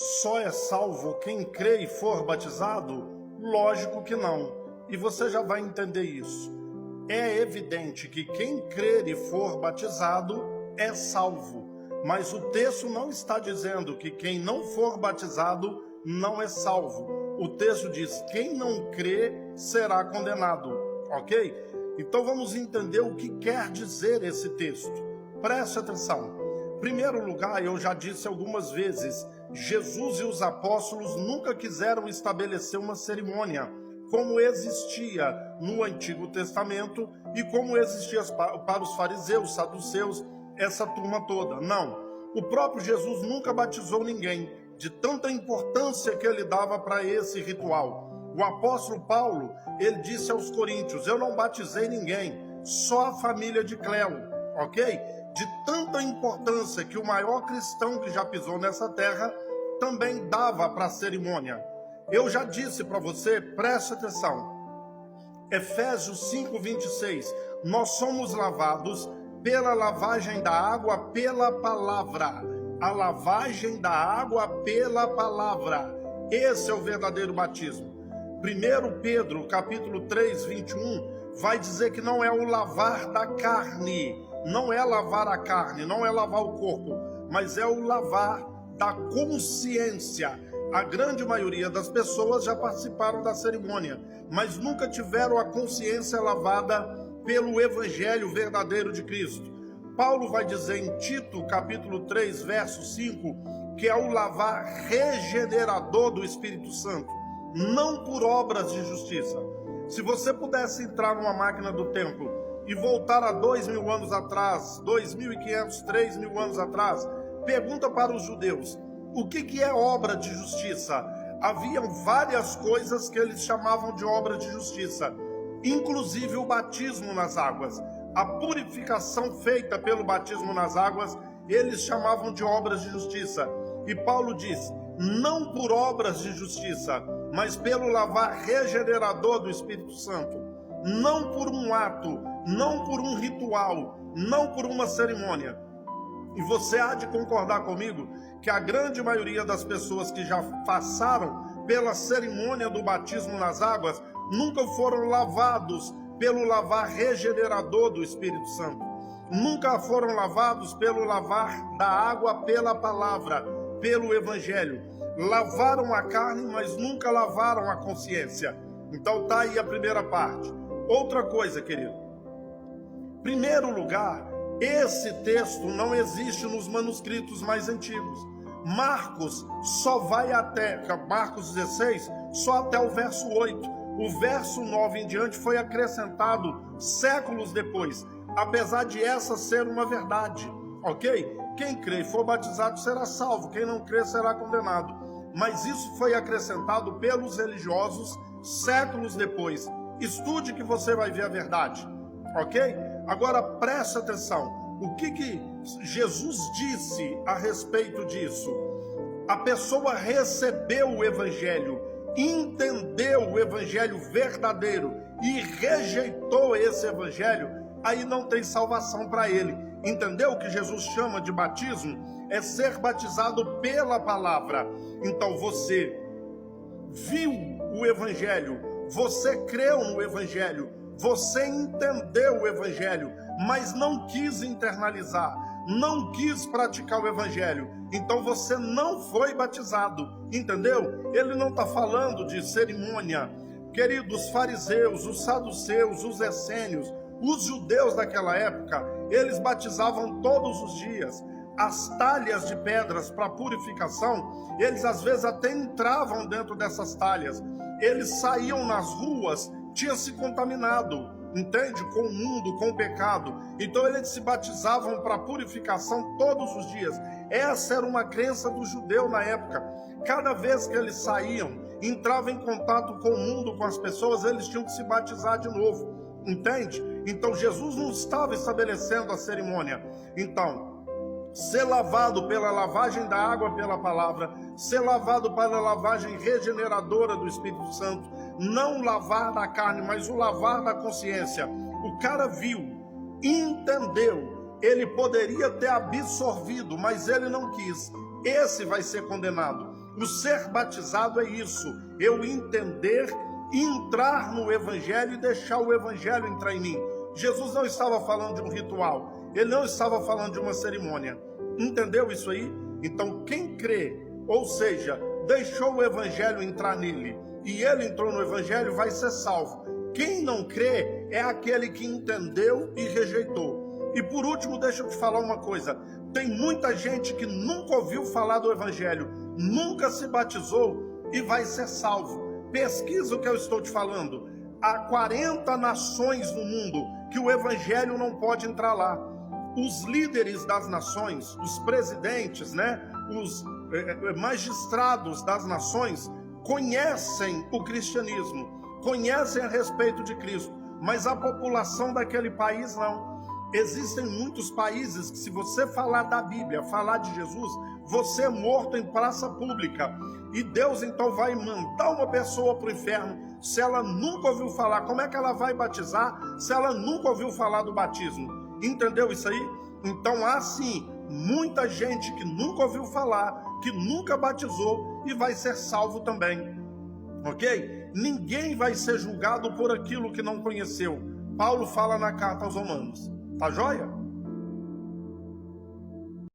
Só é salvo quem crê e for batizado? Lógico que não. E você já vai entender isso. É evidente que quem crer e for batizado é salvo. Mas o texto não está dizendo que quem não for batizado não é salvo. O texto diz: quem não crê será condenado. Ok? Então vamos entender o que quer dizer esse texto. Preste atenção. Em primeiro lugar, eu já disse algumas vezes, Jesus e os apóstolos nunca quiseram estabelecer uma cerimônia como existia no Antigo Testamento e como existia para os fariseus, saduceus, essa turma toda. Não. O próprio Jesus nunca batizou ninguém, de tanta importância que ele dava para esse ritual. O apóstolo Paulo, ele disse aos coríntios: eu não batizei ninguém, só a família de Cleo, ok? De tanta importância que o maior cristão que já pisou nessa terra também dava para a cerimônia. Eu já disse para você, preste atenção, Efésios 5:26, nós somos lavados pela lavagem da água pela palavra. A lavagem da água pela palavra. Esse é o verdadeiro batismo. 1 Pedro, capítulo 3, 21, vai dizer que não é o lavar da carne, não é lavar a carne, não é lavar o corpo, mas é o lavar da consciência. A grande maioria das pessoas já participaram da cerimônia, mas nunca tiveram a consciência lavada pelo evangelho verdadeiro de Cristo. Paulo vai dizer em Tito, capítulo 3, verso 5, que é o lavar regenerador do Espírito Santo, não por obras de justiça. Se você pudesse entrar numa máquina do tempo e voltar a 2.000 anos atrás, 2.500, 3.000 anos atrás, pergunta para os judeus, o que é obra de justiça? Haviam várias coisas que eles chamavam de obra de justiça, inclusive o batismo nas águas. A purificação feita pelo batismo nas águas, eles chamavam de obras de justiça. E Paulo diz, não por obras de justiça, mas pelo lavar regenerador do Espírito Santo. Não por um ato, não por um ritual, não por uma cerimônia. E você há de concordar comigo que a grande maioria das pessoas que já passaram pela cerimônia do batismo nas águas nunca foram lavados pelo lavar regenerador do Espírito Santo. Nunca foram lavados pelo lavar da água pela palavra, pelo evangelho. Lavaram a carne, mas nunca lavaram a consciência. Então tá aí a primeira parte. Outra coisa, querido. Primeiro lugar, esse texto não existe nos manuscritos mais antigos. Marcos só vai até, Marcos 16, só até o verso 8. O verso 9 em diante foi acrescentado séculos depois, apesar de essa ser uma verdade, ok? Quem crê e for batizado será salvo, quem não crê será condenado. Mas isso foi acrescentado pelos religiosos séculos depois. Estude que você vai ver a verdade, ok? Agora preste atenção, o que Jesus disse a respeito disso? A pessoa recebeu o evangelho, entendeu o evangelho verdadeiro e rejeitou esse evangelho, aí não tem salvação para ele. Entendeu o que Jesus chama de batismo? É ser batizado pela palavra. Então você viu o evangelho, você creu no evangelho, você entendeu o evangelho, mas não quis internalizar, não quis praticar o evangelho, então você não foi batizado, entendeu? Ele não está falando de cerimônia. Queridos, os fariseus, os saduceus, os essênios, os judeus daquela época, eles batizavam todos os dias. As talhas de pedras para purificação, eles às vezes até entravam dentro dessas talhas, eles saíam nas ruas, tinham se contaminado, entende? Com o mundo, com o pecado. Então eles se batizavam para purificação todos os dias. Essa era uma crença do judeu na época. Cada vez que eles saíam, entravam em contato com o mundo, com as pessoas, eles tinham que se batizar de novo, entende? Então Jesus não estava estabelecendo a cerimônia. Então, ser lavado pela lavagem da água pela palavra, ser lavado pela lavagem regeneradora do Espírito Santo, não lavar da carne, mas o lavar da consciência. O cara viu, entendeu, ele poderia ter absorvido, mas ele não quis. Esse vai ser condenado. O ser batizado é isso, eu entender, entrar no Evangelho e deixar o Evangelho entrar em mim. Jesus não estava falando de um ritual, ele não estava falando de uma cerimônia. Entendeu isso aí? Então quem crê, ou seja, deixou o Evangelho entrar nele e ele entrou no Evangelho, vai ser salvo. Quem não crê é aquele que entendeu e rejeitou. E por último, deixa eu te falar uma coisa. Tem muita gente que nunca ouviu falar do Evangelho, nunca se batizou e vai ser salvo. Pesquisa o que eu estou te falando. Há 40 nações no mundo que o Evangelho não pode entrar lá. Os líderes das nações, os presidentes, os magistrados das nações conhecem o cristianismo, conhecem a respeito de Cristo, mas a população daquele país não. Existem muitos países que, se você falar da Bíblia, falar de Jesus, você é morto em praça pública. E Deus então vai mandar uma pessoa para o inferno se ela nunca ouviu falar. Como é que ela vai batizar se ela nunca ouviu falar do batismo? Entendeu isso aí? Então há sim muita gente que nunca ouviu falar, que nunca batizou e vai ser salvo também. Ok? Ninguém vai ser julgado por aquilo que não conheceu. Paulo fala na carta aos Romanos. Tá joia?